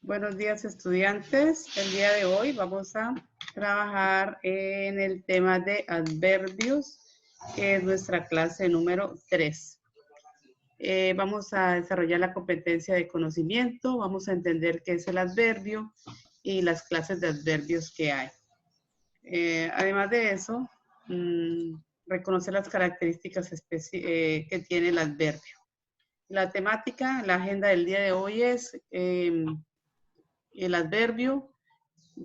Buenos días, estudiantes. El día de hoy vamos a trabajar en el tema de adverbios, que es nuestra clase número 3. Vamos a desarrollar la competencia de conocimiento, vamos a entender qué es el adverbio y las clases de adverbios que hay. Además de eso, reconocer las características que tiene el adverbio. La temática, la agenda del día de hoy es el adverbio,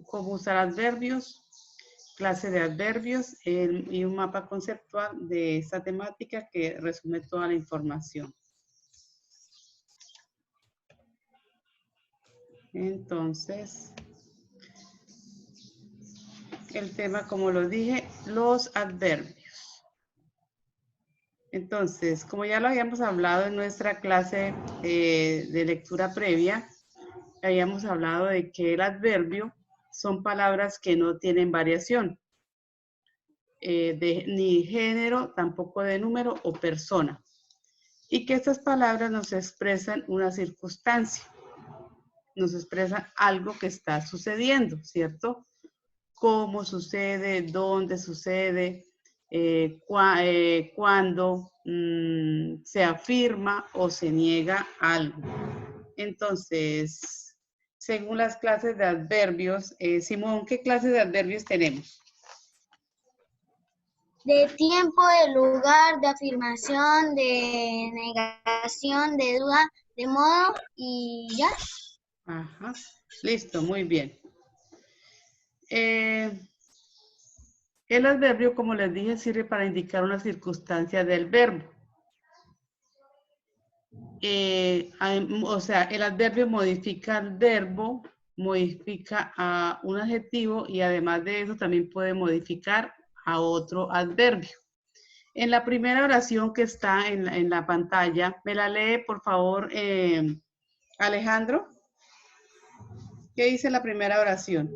cómo usar adverbios, clase de adverbios y un mapa conceptual de esta temática que resume toda la información. Entonces, el tema, como lo dije, los adverbios. Entonces, como ya lo habíamos hablado en nuestra clase de lectura previa, habíamos hablado de que el adverbio son palabras que no tienen variación, ni género, tampoco de número o persona. Y que estas palabras nos expresan una circunstancia, nos expresan algo que está sucediendo, ¿cierto? Cómo sucede, dónde sucede, cuándo se afirma o se niega algo. Entonces, según las clases de adverbios, Simón, ¿qué clases de adverbios tenemos? De tiempo, de lugar, de afirmación, de negación, de duda, de modo y ya. Ajá, listo, muy bien. El adverbio, como les dije, sirve para indicar una circunstancia del verbo. O sea, el adverbio modifica el verbo, modifica a un adjetivo y además de eso también puede modificar a otro adverbio. En la primera oración que está en la pantalla, ¿me la lee, por favor, Alejandro? ¿Qué dice la primera oración?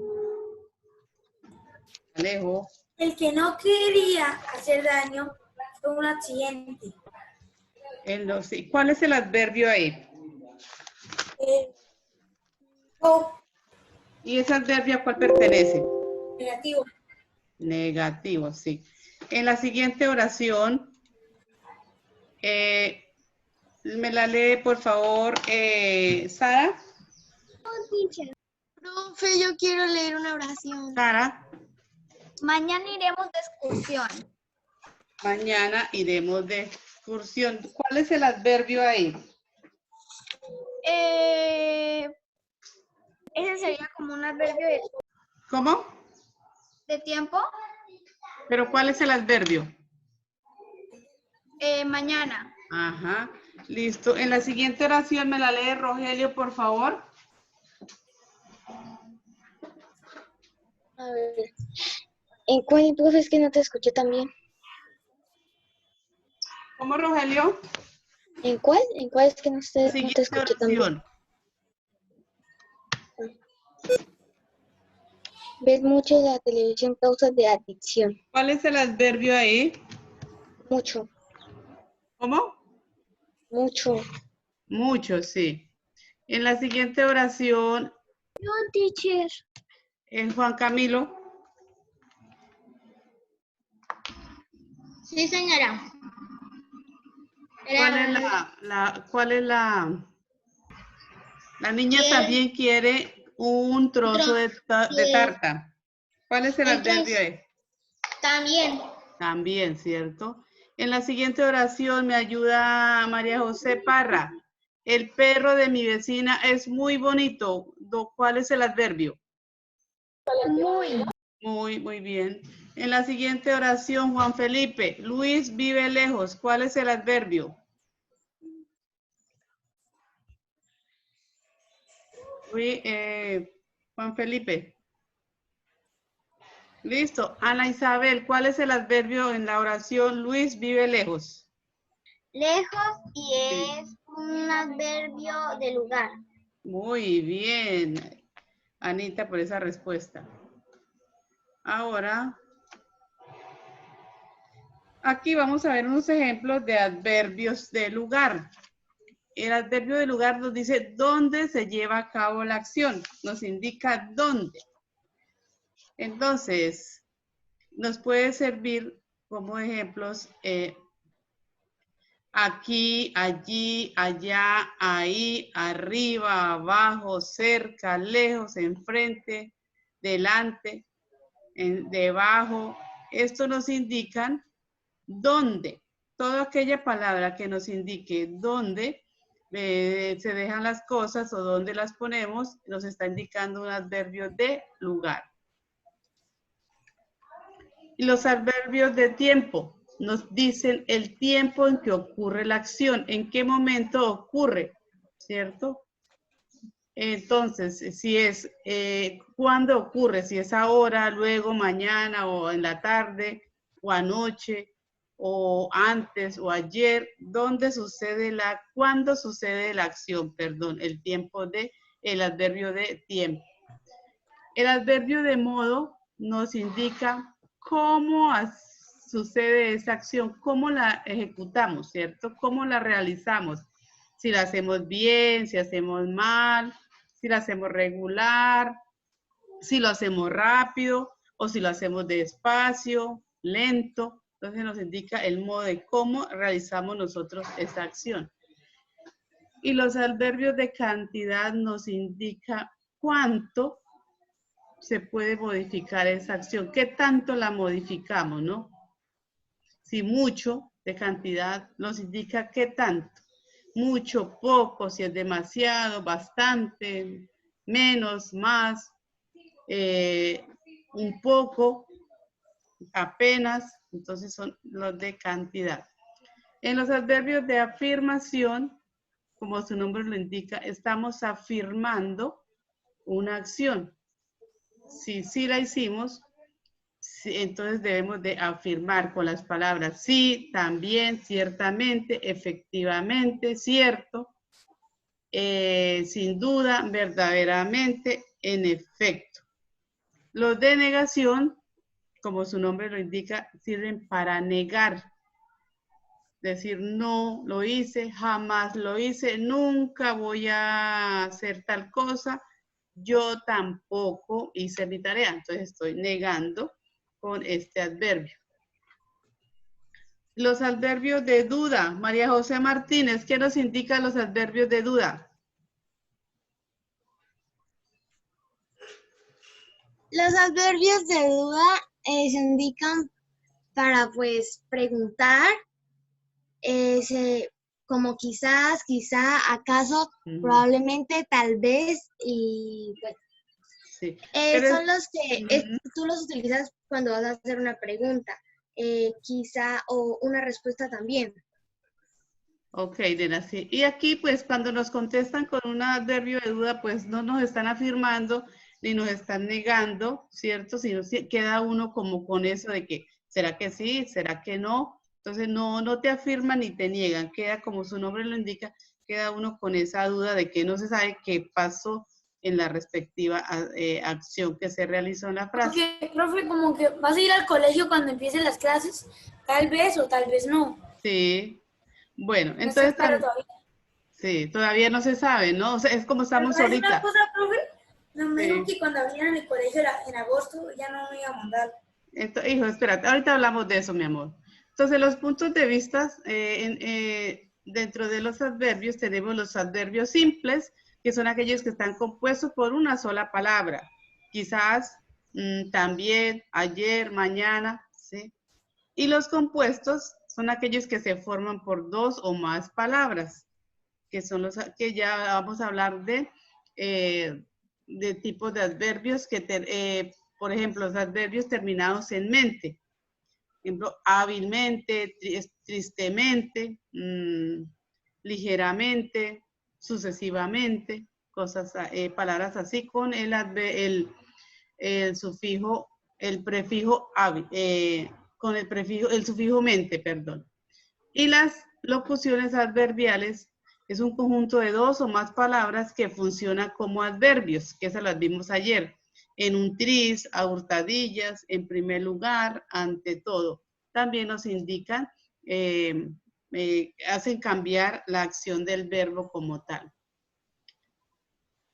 Alejo. El que no quería hacer daño fue un accidente. ¿Cuál es el adverbio ahí? ¿Y ese adverbio a cuál pertenece? Negativo. Negativo, sí. En la siguiente oración, me la lee, por favor, Sara. Profe, yo quiero leer una oración. Sara. Mañana iremos de excursión. Mañana iremos de excursión. ¿Cuál es el adverbio ahí? Ese sería como un adverbio ¿Cómo? de tiempo. ¿Pero cuál es el adverbio? Mañana. Ajá, listo. En la siguiente oración me la lee Rogelio, por favor. A ver. ¿En cuál, profe, es que no te escuché también? ¿Cómo, Rogelio? ¿En cuál? ¿En cuál es que no te Siguiente escuché también? oración. Ves mucho la televisión, causas de adicción. ¿Cuál es el adverbio ahí? Mucho, ¿Cómo? mucho. Mucho, sí. En la siguiente oración, No, teacher. Juan Camilo. Sí, señora. ¿Cuál es la niña también quiere un trozo de tarta? ¿Cuál es el adverbio ahí? También. También, ¿cierto? En la siguiente oración me ayuda María José Parra. El perro de mi vecina es muy bonito. ¿Cuál es el adverbio? Muy. Muy bien. En la siguiente oración, Juan Felipe. Luis vive lejos. ¿Cuál es el adverbio? Juan Felipe. Listo. Ana Isabel, ¿cuál es el adverbio en la oración Luis vive lejos? Lejos y es un adverbio de lugar. Muy bien, Anita, por esa respuesta. Ahora, aquí vamos a ver unos ejemplos de adverbios de lugar. El adverbio de lugar nos dice dónde se lleva a cabo la acción, nos indica dónde. Entonces, nos puede servir como ejemplos aquí, allí, allá, ahí, arriba, abajo, cerca, lejos, enfrente, delante, debajo. Esto nos indican dónde. Toda aquella palabra que nos indique dónde se dejan las cosas o dónde las ponemos, nos está indicando un adverbio de lugar. Y los adverbios de tiempo nos dicen el tiempo en que ocurre la acción, en qué momento ocurre, ¿cierto? Entonces, si es cuándo ocurre, si es ahora, luego, mañana o en la tarde o anoche o antes o ayer, ¿dónde sucede cuándo sucede la acción? Perdón, el tiempo el adverbio de tiempo. El adverbio de modo nos indica cómo sucede esa acción, cómo la ejecutamos, ¿cierto? Cómo la realizamos. Si la hacemos bien, si hacemos mal, si la hacemos regular, si lo hacemos rápido o si lo hacemos despacio, lento. Entonces nos indica el modo de cómo realizamos nosotros esa acción. Y los adverbios de cantidad nos indica cuánto se puede modificar esa acción. ¿Qué tanto la modificamos, no? Si mucho de cantidad nos indica qué tanto. Mucho, poco, si es demasiado, bastante, menos, más, un poco, apenas. Entonces son los de cantidad. En los adverbios de afirmación, como su nombre lo indica, estamos afirmando una acción. Si sí la hicimos, sí, entonces debemos de afirmar con las palabras sí, también, ciertamente, efectivamente, cierto, sin duda, verdaderamente, en efecto. Los de negación, como su nombre lo indica, sirven para negar. Decir, no lo hice, jamás lo hice, nunca voy a hacer tal cosa, yo tampoco hice mi tarea. Entonces estoy negando con este adverbio. Los adverbios de duda. María José Martínez, ¿qué nos indican los adverbios de duda? Los adverbios de duda se indican para, pues, preguntar, como quizás, quizá, acaso, probablemente, tal vez, y pues, sí. son los que tú los utilizas cuando vas a hacer una pregunta, quizá, o una respuesta también. Ok, Nena, sí. Y aquí, pues, cuando nos contestan con un adverbio de duda, pues, no nos están afirmando ni nos están negando, ¿cierto? Sino queda uno como con eso de que, ¿será que sí? ¿Será que no? Entonces, no te afirman ni te niegan. Queda, como su nombre lo indica, queda uno con esa duda de que no se sabe qué pasó en la respectiva acción que se realizó en la frase. Porque, profe, como que vas a ir al colegio cuando empiecen las clases, tal vez o tal vez no. Sí. Bueno, No entonces, está claro todavía. sí, todavía no se sabe, ¿no? O sea, es como estamos Pero ahorita. una cosa, profe, me dijo Sí. que cuando abrieran el colegio en agosto ya no me iba a mandar. Hijo, espérate, ahorita hablamos de eso, mi amor. Entonces, los puntos de vista, dentro de los adverbios tenemos los adverbios simples, que son aquellos que están compuestos por una sola palabra. Quizás, también, ayer, mañana, ¿sí? Y los compuestos son aquellos que se forman por dos o más palabras, que son los que ya vamos a hablar de tipos de adverbios que por ejemplo, los adverbios terminados en mente. Por ejemplo, hábilmente, tristemente, ligeramente, sucesivamente, palabras así con el sufijo, el prefijo, con el sufijo mente, perdón. Y las locuciones adverbiales es un conjunto de dos o más palabras que funciona como adverbios, que esas las vimos ayer. En un tris, a hurtadillas, en primer lugar, ante todo. También nos indican hacen cambiar la acción del verbo como tal.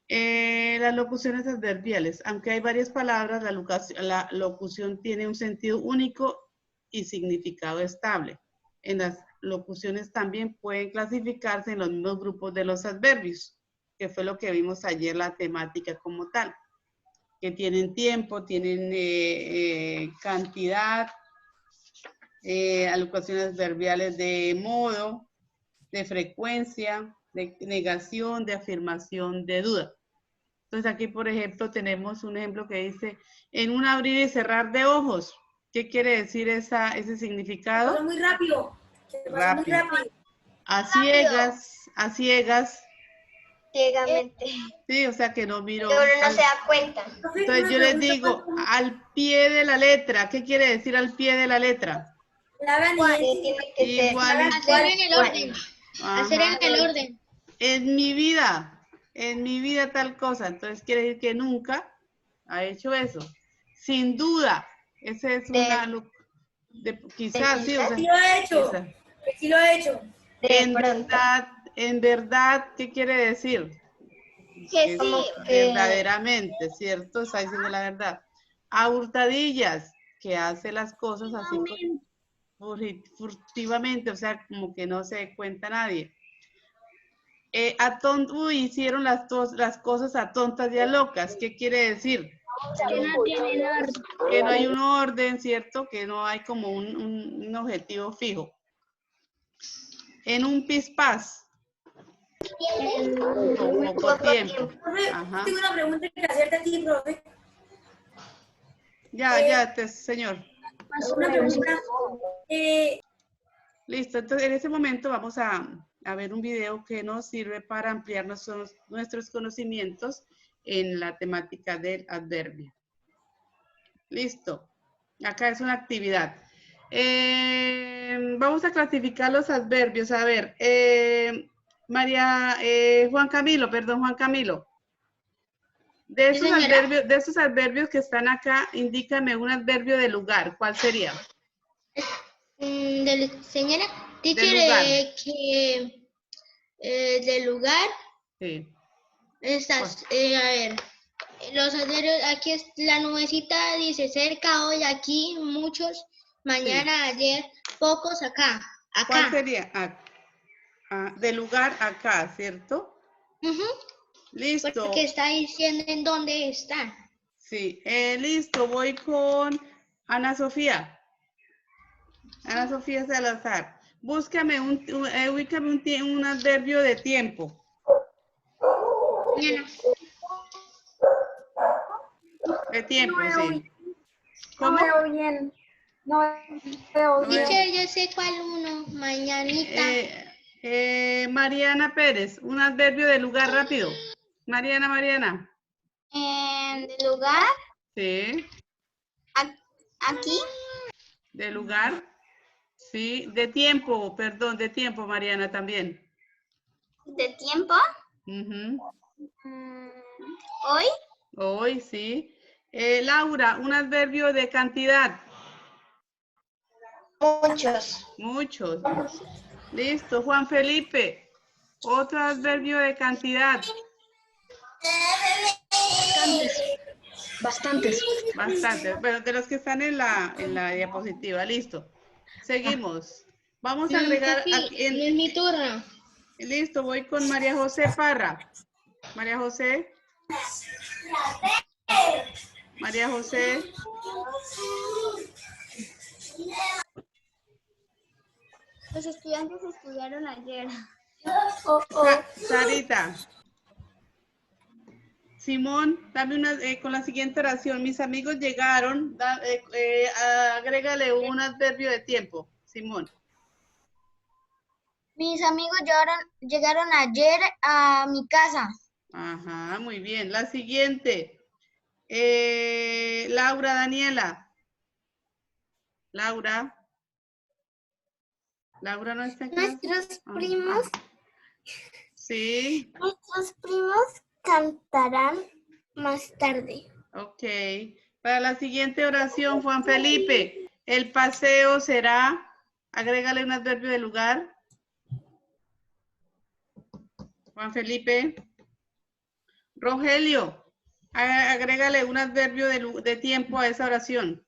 Las locuciones adverbiales. Aunque hay varias palabras, la locución tiene un sentido único y significado estable. En las locuciones también pueden clasificarse en los mismos grupos de los adverbios, que fue lo que vimos ayer, la temática como tal, que tienen tiempo, tienen cantidad, locuciones adverbiales de modo, de frecuencia, de negación, de afirmación, de duda. Entonces aquí, por ejemplo, tenemos un ejemplo que dice, en un abrir y cerrar de ojos. ¿Qué quiere decir ese significado? Pasó muy rápido. Rápido. A ciegas. Ciegamente. Sí, o sea que no miro. Pero uno no se da cuenta. Entonces yo les digo, al pie de la letra. ¿Qué quiere decir al pie de la letra? Tiene que ser. Igual. Hacer en el orden. Hacer en el orden. En mi vida tal cosa. Entonces quiere decir que nunca ha hecho eso. Sin duda. Ese es una... quizás, sí, o sea, Sí lo he hecho. quizás. Sí lo he hecho. En verdad, ¿qué quiere decir? Que sí. Verdaderamente, ¿cierto? Está diciendo la verdad. A hurtadillas, que hace las cosas así furtivamente, o sea, como que no se cuenta nadie. Hicieron las cosas a tontas y a locas. ¿Qué quiere decir? Que no tienen orden. Que no hay un orden, ¿cierto? Que no hay como un objetivo fijo. En un pispás. Poco tiempo. Profe, Ajá. tengo una pregunta que hacerte aquí, profe. Señor. Una pregunta. Listo, entonces en este momento vamos a ver un video que nos sirve para ampliar nuestros conocimientos en la temática del adverbio. Listo. Acá es una actividad. Vamos a clasificar los adverbios. A ver, Juan Camilo. De esos adverbios que están acá, indícame un adverbio de lugar. ¿Cuál sería? Señora, De lugar. Del lugar. Sí. Estas, a ver, los adverbios, aquí es la nubecita, dice cerca, hoy, aquí, muchos, mañana, ayer, pocos, acá. ¿Cuál sería? De lugar acá, ¿cierto? Listo. Porque está diciendo en dónde están. Sí, listo, voy con Ana Sofía. Ana Sofía Salazar. Búscame ubícame un adverbio de tiempo. Mañana. De tiempo, sí. ¿Cómo? No veo bien. No veo bien. Teacher, yo sé cuál uno. Mañanita. Mariana Pérez, un adverbio de lugar rápido. Mariana. ¿De lugar? Sí. Aquí. De lugar. Sí. De tiempo, perdón, de tiempo, Mariana, también. ¿De tiempo? ¿Hoy? Hoy, sí. Laura, un adverbio de cantidad. Muchos. Listo. Juan Felipe, otro adverbio de cantidad. Bastantes. Bueno, de los que están en la diapositiva. Listo. Seguimos. Vamos a agregar aquí Es mi turno. Listo, voy con María José Parra. María José. Los estudiantes estudiaron ayer. Sarita. Simón, dame con la siguiente oración. Mis amigos llegaron. Agrégale un adverbio de tiempo. Simón. Mis amigos llegaron ayer a mi casa. Ajá, muy bien. La siguiente. Laura Daniela. Laura no está en clase. Nuestros primos. Sí. Nuestros primos cantarán más tarde. Ok. Para la siguiente oración, Juan Felipe, el paseo será, agrégale un adverbio de lugar. Juan Felipe. Rogelio, agrégale un adverbio de tiempo a esa oración.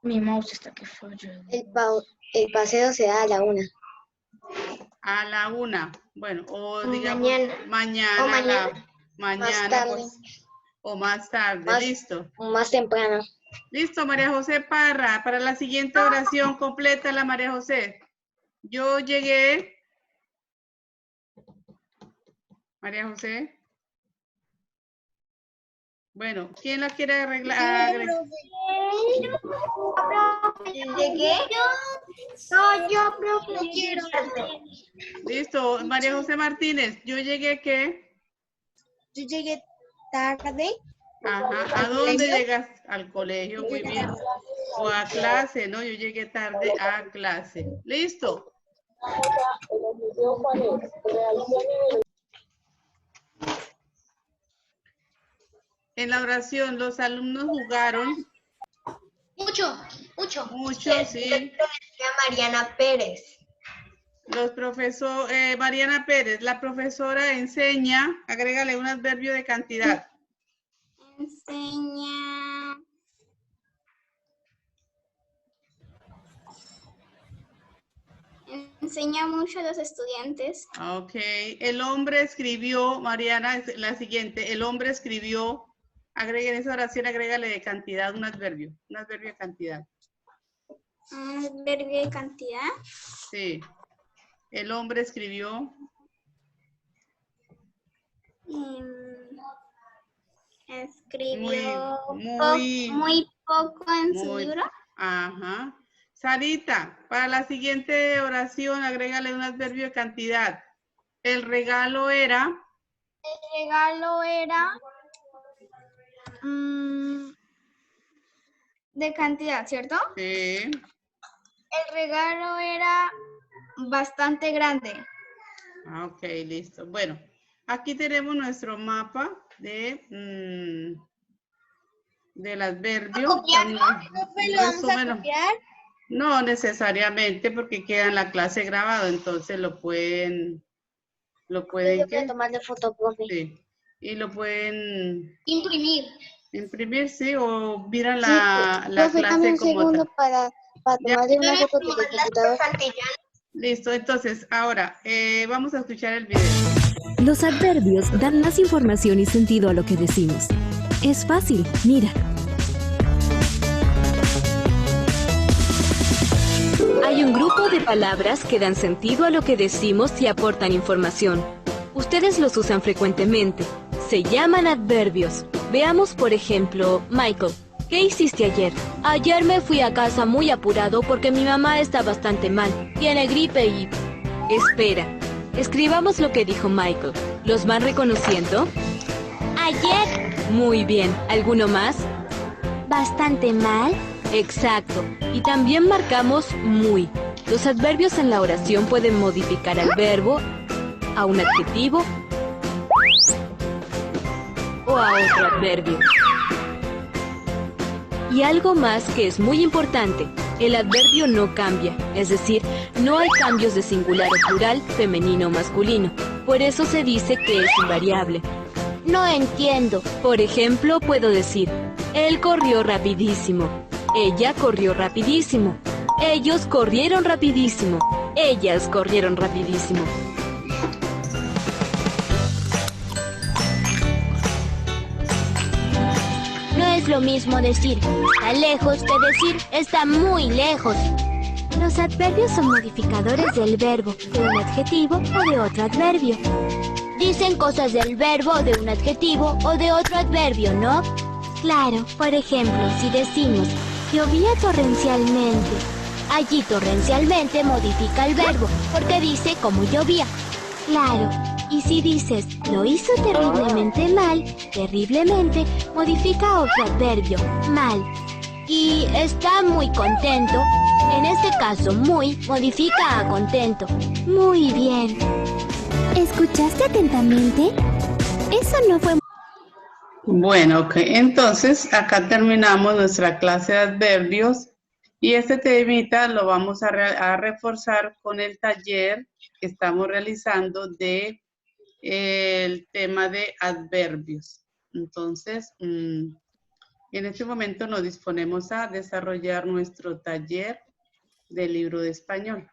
Mi mouse está que falla. El paseo se da a la 1. A la 1. Bueno, o digamos Mañana. mañana, Más tarde. pues, o más tarde. Más- Listo. Más temprano. Listo, María José Parra. Para la siguiente oración, completa María José. Yo llegué. María José. Bueno, ¿quién la quiere arreglar? ¿Llegué? No, yo, profe, no quiero. Listo, María José Martínez. Yo llegué, ¿qué? Yo llegué tarde. Ajá. ¿A dónde llegas? Al colegio, muy bien. O a clase, ¿no? Yo llegué tarde a clase. Listo. En la oración, los alumnos jugaron Mucho. mucho, sí. Mariana Pérez. Los profesores, Mariana Pérez, la profesora enseña, agrégale un adverbio de cantidad. Enseña mucho a los estudiantes. Ok. El hombre escribió, Mariana, es la siguiente. El hombre escribió, agreguen esa oración, agrégale de cantidad un adverbio de cantidad. Un adverbio de cantidad. Sí. El hombre escribió. Escribió Muy muy poco en su muy- libro. Ajá. Sarita, para la siguiente oración, agrégale un adverbio de cantidad. El regalo era. El regalo era de cantidad, ¿cierto? Sí. El regalo era bastante grande. Ah, ok, listo. Bueno, aquí tenemos nuestro mapa del adverbio. ¿Copiarlo? ¿Profe, lo vamos a Resúmelo. copiar? No necesariamente porque queda en la clase grabado, entonces lo pueden ¿qué? Tomarle foto, profe. Sí. Y lo pueden Imprimir. sí, o miran Sí, la profe, dame clase un como segundo tal. para tomarle una foto desde el computador. Listo, entonces, ahora vamos a escuchar el video. Los adverbios dan más información y sentido a lo que decimos. Es fácil, mira. Hay un grupo de palabras que dan sentido a lo que decimos y aportan información. Ustedes los usan frecuentemente. Se llaman adverbios. Veamos, por ejemplo, Michael. ¿Qué hiciste ayer? Ayer me fui a casa muy apurado porque mi mamá está bastante mal. Tiene gripe y... Espera. Escribamos lo que dijo Michael. ¿Los van reconociendo? Ayer. Muy bien. ¿Alguno más? Bastante mal. Exacto. Y también marcamos muy. Los adverbios en la oración pueden modificar al verbo, a un adjetivo o a otro adverbio. Y algo más que es muy importante, el adverbio no cambia, es decir, no hay cambios de singular o plural, femenino o masculino. Por eso se dice que es invariable. No entiendo. Por ejemplo, puedo decir, él corrió rapidísimo. Ella corrió rapidísimo. Ellos corrieron rapidísimo. Ellas corrieron rapidísimo. No es lo mismo decir está lejos que decir está muy lejos. Los adverbios son modificadores del verbo, de un adjetivo o de otro adverbio. Dicen cosas del verbo, de un adjetivo o de otro adverbio, ¿no? Claro, por ejemplo, si decimos llovía torrencialmente, allí torrencialmente modifica el verbo, porque dice cómo llovía. Claro, y si dices lo hizo terriblemente mal, terriblemente modifica otro adverbio, mal. Y está muy contento, en este caso muy modifica a contento. Muy bien. ¿Escuchaste atentamente? Eso no fue... Bueno, ok. Entonces, acá terminamos nuestra clase de adverbios y este temita lo vamos a reforzar con el taller que estamos realizando de el tema de adverbios. Entonces, en este momento nos disponemos a desarrollar nuestro taller del libro de español.